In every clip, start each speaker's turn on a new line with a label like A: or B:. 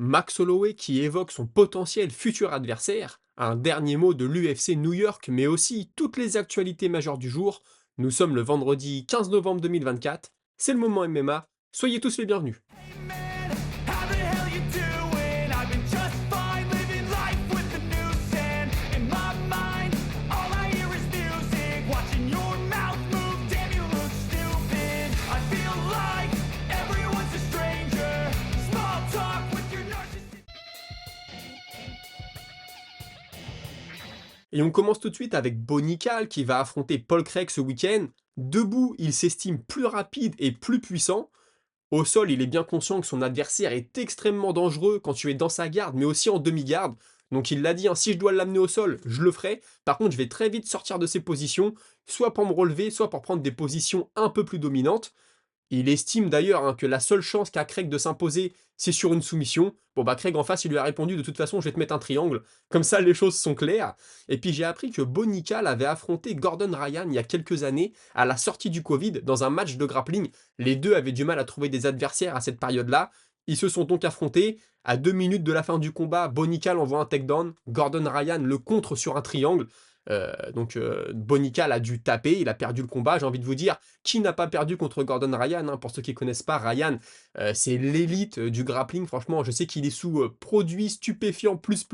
A: Max Holloway qui évoque son potentiel futur adversaire, un dernier mot de l'UFC New York, mais aussi toutes les actualités majeures du jour. Nous sommes le vendredi 15 novembre 2024, c'est le moment MMA, soyez tous les bienvenus.
B: Man, how the hell you doing? I've been just fine living life with the noose and in my mind, all I hear is music. Watching your mouth move, damn you look stupid. I feel like everyone's a stranger. Small talk with your narcissist.
A: Et on commence tout de suite avec Bonical qui va affronter Paul Craig ce week-end. Debout, il s'estime plus rapide et plus puissant. Au sol, il est bien conscient que son adversaire est extrêmement dangereux quand tu es dans sa garde, mais aussi en demi-garde. Donc il l'a dit, hein, si je dois l'amener au sol, je le ferai. Par contre, je vais très vite sortir de ses positions, soit pour me relever, soit pour prendre des positions un peu plus dominantes. Il estime d'ailleurs, hein, que la seule chance qu'a Craig de s'imposer, c'est sur une soumission. Bon bah Craig en face, il lui a répondu de toute façon, je vais te mettre un triangle. Comme ça, les choses sont claires. Et puis j'ai appris que Bonical avait affronté Gordon Ryan il y a quelques années, à la sortie du Covid, dans un match de grappling. Les deux avaient du mal à trouver des adversaires à cette période-là. Ils se sont donc affrontés. À 2 minutes de la fin du combat, Bonical envoie un takedown. Gordon Ryan le contre sur un triangle. Bonical a dû taper, il a perdu le combat. J'ai envie de vous dire, qui n'a pas perdu contre Gordon Ryan, hein. Pour ceux qui ne connaissent pas, Ryan, c'est l'élite du grappling. Franchement, je sais qu'il est sous produits stupéfiants plus,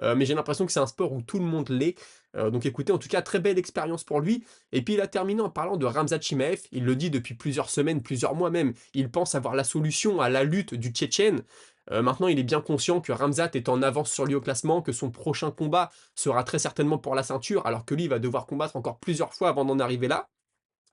A: mais j'ai l'impression que c'est un sport où tout le monde l'est. Donc écoutez, en tout cas, très belle expérience pour lui. Et puis il a terminé en parlant de Khamzat Chimaev. Il le dit depuis plusieurs semaines, plusieurs mois même. Il pense avoir la solution à la lutte du Tchétchène. Maintenant, il est bien conscient que Khamzat est en avance sur lui au classement, que son prochain combat sera très certainement pour la ceinture, alors que lui va devoir combattre encore plusieurs fois avant d'en arriver là.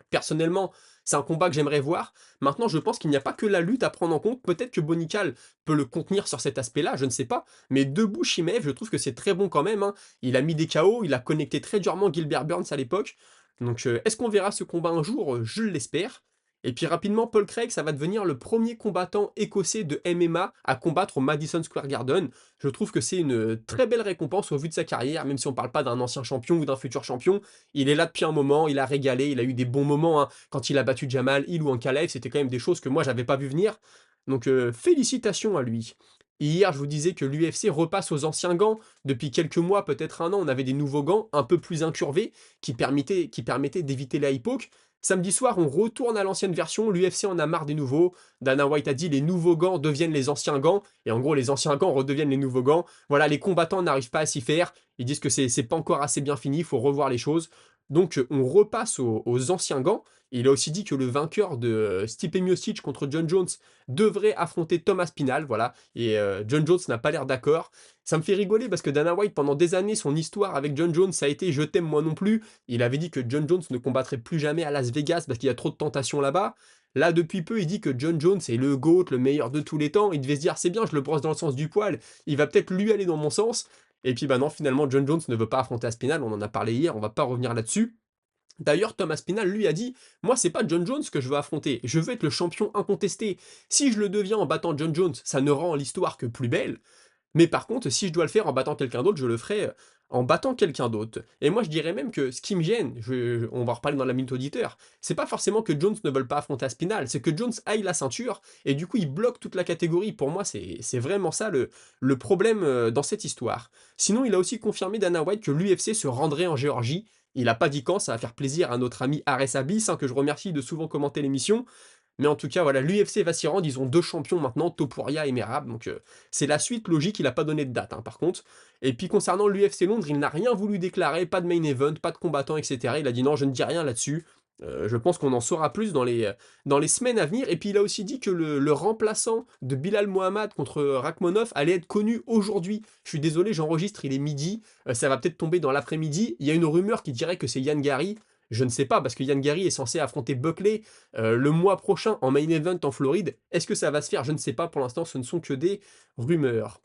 A: Personnellement, c'est un combat que j'aimerais voir. Maintenant, je pense qu'il n'y a pas que la lutte à prendre en compte. Peut-être que Bonical peut le contenir sur cet aspect-là, je ne sais pas. Mais debout, Chimaev, je trouve que c'est très bon quand même, hein. Il a mis des KO, il a connecté très durement Gilbert Burns à l'époque. Donc, est-ce qu'on verra ce combat un jour? Je l'espère. Et puis rapidement, Paul Craig, ça va devenir le premier combattant écossais de MMA à combattre au Madison Square Garden. Je trouve que c'est une très belle récompense au vu de sa carrière, même si on ne parle pas d'un ancien champion ou d'un futur champion. Il est là depuis un moment, il a régalé, il a eu des bons moments, hein. Quand il a battu Jamal Hill ou Ankalaev, c'était quand même des choses que moi j'avais pas vu venir. Donc félicitations à lui. Hier, je vous disais que l'UFC repasse aux anciens gants. Depuis quelques mois, peut-être un an, on avait des nouveaux gants un peu plus incurvés qui permettaient d'éviter la hip poke. Samedi soir, on retourne à l'ancienne version. L'UFC en a marre des nouveaux. Dana White a dit les nouveaux gants deviennent les anciens gants. Et en gros, les anciens gants redeviennent les nouveaux gants. Voilà, les combattants n'arrivent pas à s'y faire. Ils disent que c'est pas encore assez bien fini, il faut revoir les choses. Donc on repasse aux anciens gants. Il a aussi dit que le vainqueur de Stipe Miocic contre John Jones devrait affronter Thomas Pinal, voilà. Et John Jones n'a pas l'air d'accord. Ça me fait rigoler parce que Dana White, pendant des années, son histoire avec John Jones, ça a été je t'aime moi non plus. Il avait dit que John Jones ne combattrait plus jamais à Las Vegas parce qu'il y a trop de tentations là-bas. Là, depuis peu, il dit que John Jones est le GOAT, le meilleur de tous les temps. Il devait se dire, c'est bien, je le brosse dans le sens du poil. Il va peut-être lui aller dans mon sens. Et puis, bah non, finalement, John Jones ne veut pas affronter Aspinall. On en a parlé hier, on va pas revenir là-dessus. D'ailleurs, Thomas Spinal lui a dit: moi, c'est pas John Jones que je veux affronter, je veux être le champion incontesté. Si je le deviens en battant John Jones, ça ne rend l'histoire que plus belle. Mais par contre, si je dois le faire en battant quelqu'un d'autre, je le ferai en battant quelqu'un d'autre. Et moi, je dirais même que ce qui me gêne, on va en reparler dans la minute auditeur, c'est pas forcément que Jones ne veuille pas affronter Aspinall, c'est que Jones aille la ceinture, et du coup, il bloque toute la catégorie. Pour moi, c'est vraiment ça le problème dans cette histoire. Sinon, il a aussi confirmé, Dana White, que l'UFC se rendrait en Géorgie. Il a pas dit quand, ça va faire plaisir à notre ami Ares Abyss, hein, que je remercie de souvent commenter l'émission. Mais en tout cas, voilà, l'UFC va s'y rendre, ils ont deux champions maintenant, Topuria et Merab, donc c'est la suite logique, il n'a pas donné de date, hein, par contre. Et puis concernant l'UFC Londres, il n'a rien voulu déclarer, pas de main event, pas de combattant, etc. Il a dit non, je ne dis rien là-dessus. Je pense qu'on en saura plus dans les semaines à venir. Et puis il a aussi dit que le remplaçant de Bilal Mohamed contre Rakhmonov allait être connu aujourd'hui. Je suis désolé, j'enregistre, il est midi, ça va peut-être tomber dans l'après-midi. Il y a une rumeur qui dirait que c'est Yann Gary. Je ne sais pas, parce que Yann Gary est censé affronter Buckley le mois prochain en main event en Floride. Est-ce que ça va se faire? Je ne sais pas, pour l'instant ce ne sont que des rumeurs.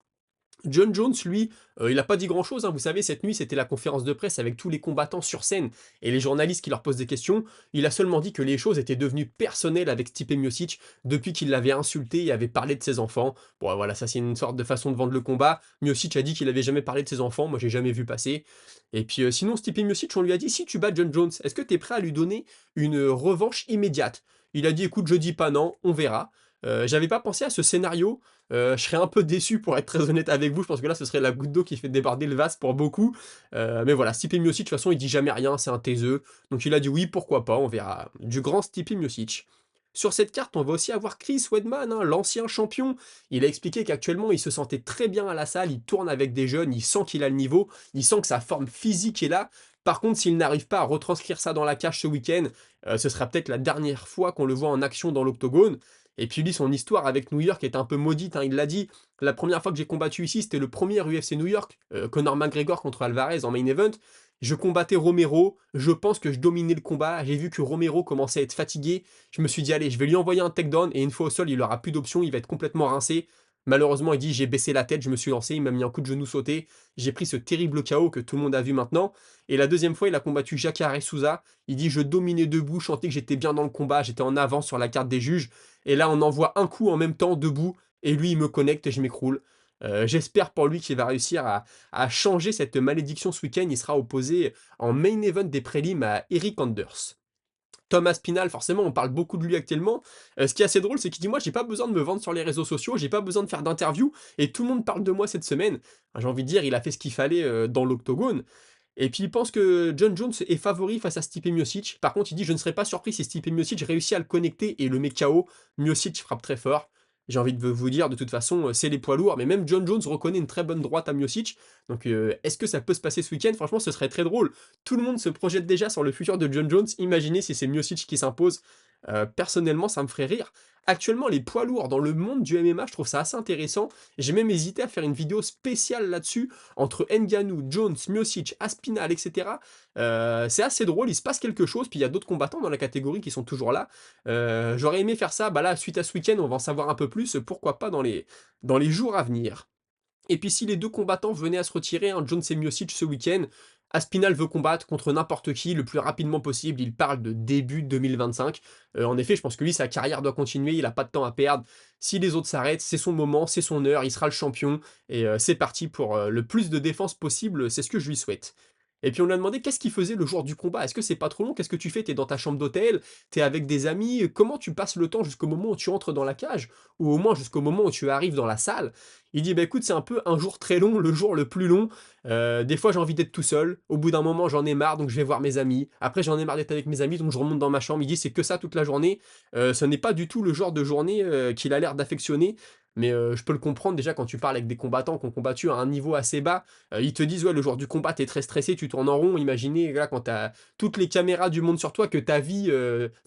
A: John Jones, lui, il n'a pas dit grand-chose, hein. Vous savez, cette nuit, c'était la conférence de presse avec tous les combattants sur scène et les journalistes qui leur posent des questions. Il a seulement dit que les choses étaient devenues personnelles avec Stipe Miocic depuis qu'il l'avait insulté et avait parlé de ses enfants. Bon, voilà, ça c'est une sorte de façon de vendre le combat. Miocic a dit qu'il avait jamais parlé de ses enfants, moi j'ai jamais vu passer. Et puis sinon, Stipe Miocic, on lui a dit, si tu bats John Jones, est-ce que tu es prêt à lui donner une revanche immédiate? Il a dit, écoute, je dis pas non, on verra. J'avais pas pensé à ce scénario. Je serais un peu déçu pour être très honnête avec vous, je pense que là, ce serait la goutte d'eau qui fait déborder le vase pour beaucoup. Mais voilà, Stipe Miocic, de toute façon, il dit jamais rien, c'est un taiseux. Donc il a dit oui, pourquoi pas, on verra. Du grand Stipe Miocic. Sur cette carte, on va aussi avoir Chris Weidman, hein, l'ancien champion. Il a expliqué qu'actuellement, il se sentait très bien à la salle, il tourne avec des jeunes, il sent qu'il a le niveau, il sent que sa forme physique est là. Par contre, s'il n'arrive pas à retranscrire ça dans la cage ce week-end, ce sera peut-être la dernière fois qu'on le voit en action dans l'octogone. Et puis lui, son histoire avec New York est un peu maudite, hein, il l'a dit. La première fois que j'ai combattu ici, c'était le premier UFC New York, Conor McGregor contre Alvarez en main event. Je combattais Romero, je pense que je dominais le combat, j'ai vu que Romero commençait à être fatigué, je me suis dit allez, je vais lui envoyer un takedown, et une fois au sol, il aura plus d'options, il va être complètement rincé. Malheureusement, il dit j'ai baissé la tête, je me suis lancé, il m'a mis un coup de genou sauté, j'ai pris ce terrible KO que tout le monde a vu maintenant. Et la deuxième fois, il a combattu Jacare Souza, il dit je dominais debout, je sentais que j'étais bien dans le combat, j'étais en avance sur la carte des juges, et là on envoie un coup en même temps debout, et lui il me connecte et je m'écroule. J'espère pour lui qu'il va réussir à changer cette malédiction ce week-end. Il sera opposé en main event des prélims à Eric Anders. Thomas Pinal, forcément, on parle beaucoup de lui actuellement. Ce qui est assez drôle, c'est qu'il dit moi, j'ai pas besoin de me vendre sur les réseaux sociaux, j'ai pas besoin de faire d'interviews, et tout le monde parle de moi cette semaine. J'ai envie de dire, il a fait ce qu'il fallait dans l'octogone. Et puis il pense que John Jones est favori face à Stipe Miocic. Par contre, il dit je ne serais pas surpris si Stipe Miocic réussit à le connecter et le met KO. Miocic frappe très fort. J'ai envie de vous dire, de toute façon, c'est les poids lourds, mais même John Jones reconnaît une très bonne droite à Miocic. Donc est-ce que ça peut se passer ce week-end? Franchement, ce serait très drôle. Tout le monde se projette déjà sur le futur de John Jones. Imaginez si c'est Miocic qui s'impose. Personnellement, ça me ferait rire. Actuellement, les poids lourds dans le monde du MMA, je trouve ça assez intéressant. J'ai même hésité à faire une vidéo spéciale là-dessus, entre Ngannou, Jones, Miocic, Aspinall, etc. C'est assez drôle, il se passe quelque chose, puis il y a d'autres combattants dans la catégorie qui sont toujours là. J'aurais aimé faire ça, bah là, suite à ce week-end, on va en savoir un peu plus, pourquoi pas dans les jours à venir. Et puis si les deux combattants venaient à se retirer, hein, Jones et Miocic ce week-end, Aspinall veut combattre contre n'importe qui le plus rapidement possible, il parle de début 2025. En effet, je pense que lui, sa carrière doit continuer, il n'a pas de temps à perdre. Si les autres s'arrêtent, c'est son moment, c'est son heure, il sera le champion, et c'est parti pour le plus de défense possible, c'est ce que je lui souhaite. Et puis on lui a demandé qu'est-ce qu'il faisait le jour du combat. Est-ce que c'est pas trop long? Qu'est-ce que tu fais? T'es dans ta chambre d'hôtel? T'es avec des amis? Comment tu passes le temps jusqu'au moment où tu entres dans la cage? Ou au moins jusqu'au moment où tu arrives dans la salle? Il dit bah écoute, c'est un peu un jour très long, le jour le plus long. Des fois j'ai envie d'être tout seul. Au bout d'un moment j'en ai marre, donc je vais voir mes amis. Après j'en ai marre d'être avec mes amis, donc je remonte dans ma chambre. Il dit c'est que ça toute la journée. Ce n'est pas du tout le genre de journée qu'il a l'air d'affectionner. Mais je peux le comprendre déjà quand tu parles avec des combattants qui ont combattu à un niveau assez bas. Ils te disent ouais le jour du combat t'es très stressé, tu tournes en rond. Imaginez là quand t'as toutes les caméras du monde sur toi, que ta vie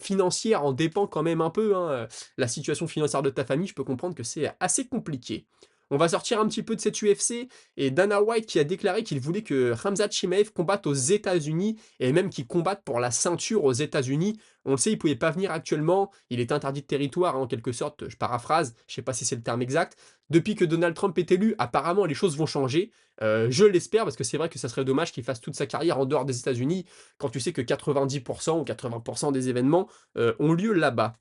A: financière en dépend quand même un peu, hein. La situation financière de ta famille, je peux comprendre que c'est assez compliqué. On va sortir un petit peu de cette UFC et Dana White qui a déclaré qu'il voulait que Khamzat Chimaev combatte aux États-Unis et même qu'il combatte pour la ceinture aux États-Unis. On le sait, il pouvait pas venir actuellement, il est interdit de territoire, hein, en quelque sorte, je paraphrase, je sais pas si c'est le terme exact. Depuis que Donald Trump est élu, apparemment les choses vont changer. Je l'espère parce que c'est vrai que ça serait dommage qu'il fasse toute sa carrière en dehors des États-Unis quand tu sais que 90% ou 80% des événements ont lieu là-bas.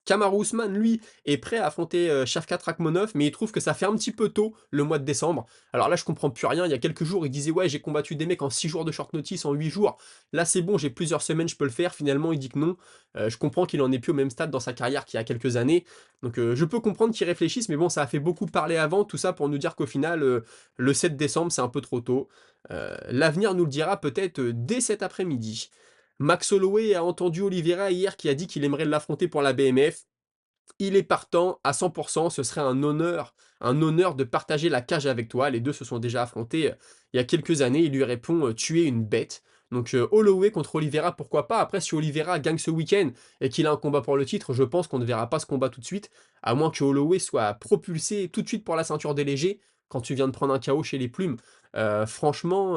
A: Kamaru Usman, lui, est prêt à affronter Shavkat Rakhmonov, mais il trouve que ça fait un petit peu tôt le mois de décembre. Alors là, je comprends plus rien. Il y a quelques jours, il disait ouais, j'ai combattu des mecs en 6 jours de short notice, en 8 jours. Là, c'est bon, j'ai plusieurs semaines, je peux le faire. Finalement, il dit que non. Je comprends qu'il en est plus au même stade dans sa carrière qu'il y a quelques années. Donc je peux comprendre qu'il réfléchisse, mais bon, ça a fait beaucoup parler avant, tout ça pour nous dire qu'au final, le 7 décembre, c'est un peu trop tôt. L'avenir nous le dira peut-être dès cet après-midi. Max Holloway a entendu Oliveira hier qui a dit qu'il aimerait l'affronter pour la BMF. Il est partant à 100%, ce serait un honneur de partager la cage avec toi. Les deux se sont déjà affrontés il y a quelques années. Il lui répond tu es une bête. Donc Holloway contre Oliveira, pourquoi pas. Après, si Oliveira gagne ce week-end et qu'il a un combat pour le titre, je pense qu'on ne verra pas ce combat tout de suite, à moins que Holloway soit propulsé tout de suite pour la ceinture des légers quand tu viens de prendre un KO chez les plumes. Franchement,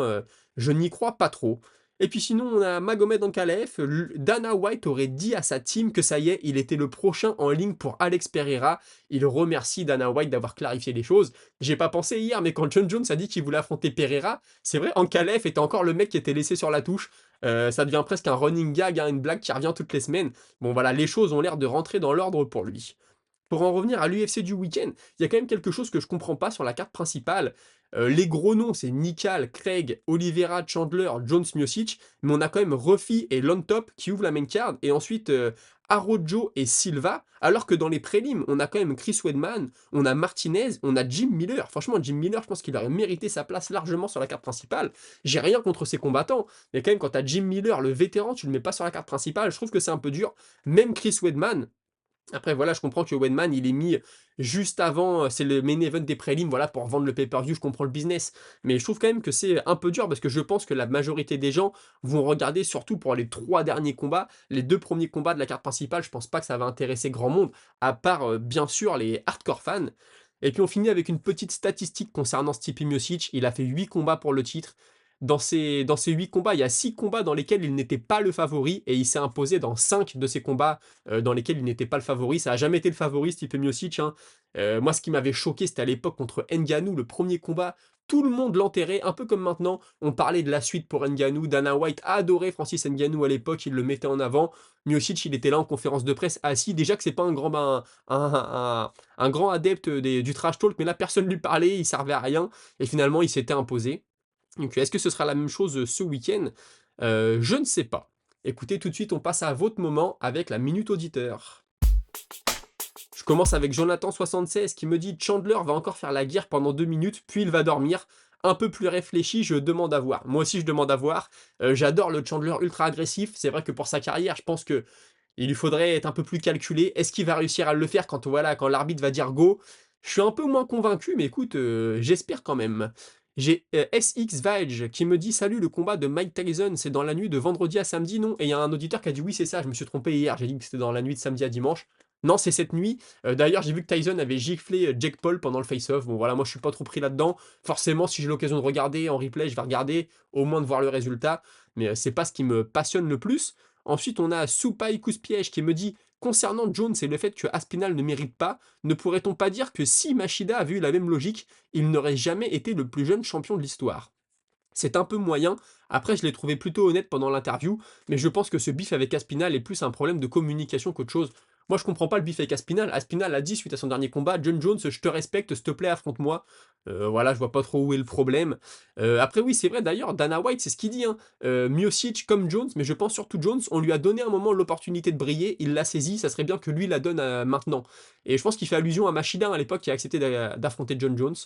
A: je n'y crois pas trop. Et puis sinon, on a Magomed Ankalaev. Dana White aurait dit à sa team que ça y est, il était le prochain en ligne pour Alex Pereira. Il remercie Dana White d'avoir clarifié les choses. J'ai pas pensé hier, mais quand John Jones a dit qu'il voulait affronter Pereira, c'est vrai, Ankalaev était encore le mec qui était laissé sur la touche. Ça devient presque un running gag, hein, une blague qui revient toutes les semaines. Bon voilà, les choses ont l'air de rentrer dans l'ordre pour lui. Pour en revenir à l'UFC du week-end, il y a quand même quelque chose que je comprends pas sur la carte principale. Les gros noms, c'est Nikal, Craig, Oliveira, Chandler, Jones, Miocic, mais on a quand même Ruffy et Lone Top qui ouvrent la main card, et ensuite Araujo et Silva, alors que dans les prélims, on a quand même Chris Weidman, on a Martinez, on a Jim Miller. Franchement, Jim Miller, je pense qu'il aurait mérité sa place largement sur la carte principale. J'ai rien contre ces combattants, mais quand même, quand tu as Jim Miller, le vétéran, tu le mets pas sur la carte principale, je trouve que c'est un peu dur. Même Chris Weidman, après voilà, je comprends que Weidman, il est mis juste avant, c'est le main event des prélims, voilà, pour vendre le pay-per-view, je comprends le business. Mais je trouve quand même que c'est un peu dur parce que je pense que la majorité des gens vont regarder surtout pour les 3 derniers combats. Les 2 premiers combats de la carte principale, je pense pas que ça va intéresser grand monde, à part, bien sûr, les hardcore fans. Et puis on finit avec une petite statistique concernant Stipe Miocic. Il a fait 8 combats pour le titre. Dans ces 8 combats, il y a 6 combats dans lesquels il n'était pas le favori et il s'est imposé dans 5 de ces combats dans lesquels il n'était pas le favori. Ça a jamais été le favori, Stipe Miocic, hein. Moi, ce qui m'avait choqué, c'était à l'époque contre Ngannou, le premier combat. Tout le monde l'enterrait, un peu comme maintenant. On parlait de la suite pour Ngannou. Dana White a adoré Francis Ngannou à l'époque, il le mettait en avant. Miocic, il était là en conférence de presse assis. Déjà que c'est pas un grand adepte du trash talk, mais là, personne ne lui parlait, il servait à rien. Et finalement, il s'était imposé. Donc, est-ce que ce sera la même chose ce week-end? Je ne sais pas. Écoutez, tout de suite, on passe à votre moment avec la minute auditeur. Je commence avec Jonathan76 qui me dit: Chandler va encore faire la guerre pendant 2 minutes, puis il va dormir. Un peu plus réfléchi, je demande à voir. Moi aussi, je demande à voir. J'adore le Chandler ultra agressif. C'est vrai que pour sa carrière, je pense que il lui faudrait être un peu plus calculé. Est-ce qu'il va réussir à le faire quand, voilà, quand l'arbitre va dire go? Je suis un peu moins convaincu, mais écoute, j'espère quand même. J'ai SX Vige qui me dit: Salut, le combat de Mike Tyson, c'est dans la nuit de vendredi à samedi, non? Et il y a un auditeur qui a dit: Oui, c'est ça, je me suis trompé hier, j'ai dit que c'était dans la nuit de samedi à dimanche. Non, c'est cette nuit. D'ailleurs, j'ai vu que Tyson avait giflé Jake Paul pendant le face-off. Bon, voilà, moi je suis pas trop pris là-dedans. Forcément, si j'ai l'occasion de regarder en replay, je vais regarder, au moins de voir le résultat. Mais c'est pas ce qui me passionne le plus. Ensuite, on a Soupai Couspiège qui me dit: Concernant Jones et le fait que Aspinal ne mérite pas, ne pourrait-on pas dire que si Machida avait eu la même logique, il n'aurait jamais été le plus jeune champion de l'histoire? C'est un peu moyen. Après, je l'ai trouvé plutôt honnête pendant l'interview, mais je pense que ce bif avec Aspinal est plus un problème de communication qu'autre chose. Moi, je comprends pas le bif avec Aspinal. Aspinal a dit suite à son dernier combat: John Jones, je te respecte, s'il te plaît, affronte-moi. Voilà, je vois pas trop où est le problème. Après, oui, c'est vrai, d'ailleurs, Dana White, c'est ce qu'il dit, hein. Miocic comme Jones, mais je pense surtout Jones, on lui a donné un moment l'opportunité de briller, il l'a saisi, ça serait bien que lui la donne maintenant. Et je pense qu'il fait allusion à Machida à l'époque qui a accepté d'affronter John Jones.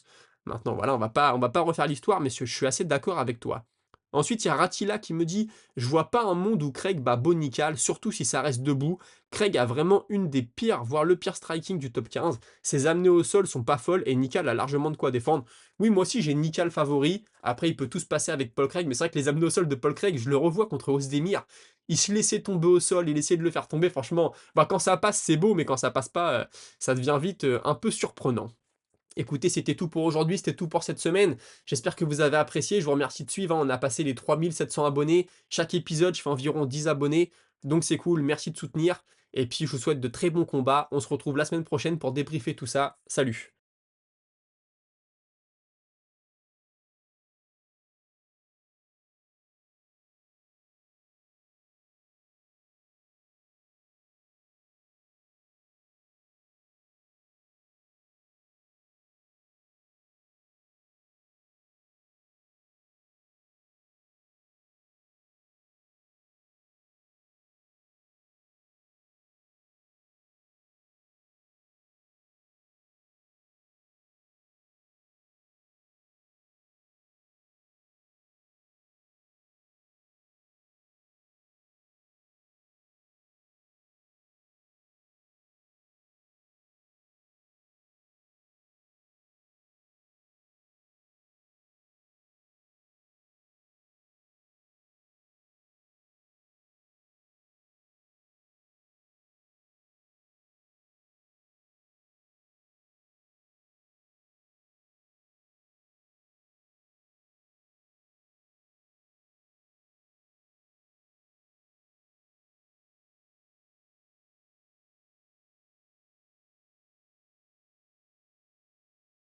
A: Maintenant, voilà, on va pas refaire l'histoire, mais je suis assez d'accord avec toi. Ensuite, il y a Ratila qui me dit: Je vois pas un monde où Craig bat Bonical, surtout si ça reste debout. Craig a vraiment une des pires, voire le pire striking du top 15. Ses amenées au sol sont pas folles et Nikal a largement de quoi défendre. Oui, moi aussi j'ai Nikal favori. Après, il peut tout se passer avec Paul Craig, mais c'est vrai que les amenées au sol de Paul Craig, je le revois contre Ozdemir. Il se laissait tomber au sol, il essayait de le faire tomber. Franchement, bah, quand ça passe, c'est beau, mais quand ça passe pas, ça devient vite un peu surprenant. Écoutez, c'était tout pour aujourd'hui, c'était tout pour cette semaine. J'espère que vous avez apprécié. Je vous remercie de suivre, hein. On a passé les 3700 abonnés. Chaque épisode, je fais environ 10 abonnés. Donc c'est cool, merci de soutenir. Et puis je vous souhaite de très bons combats. On se retrouve la semaine prochaine pour débriefer tout ça. Salut!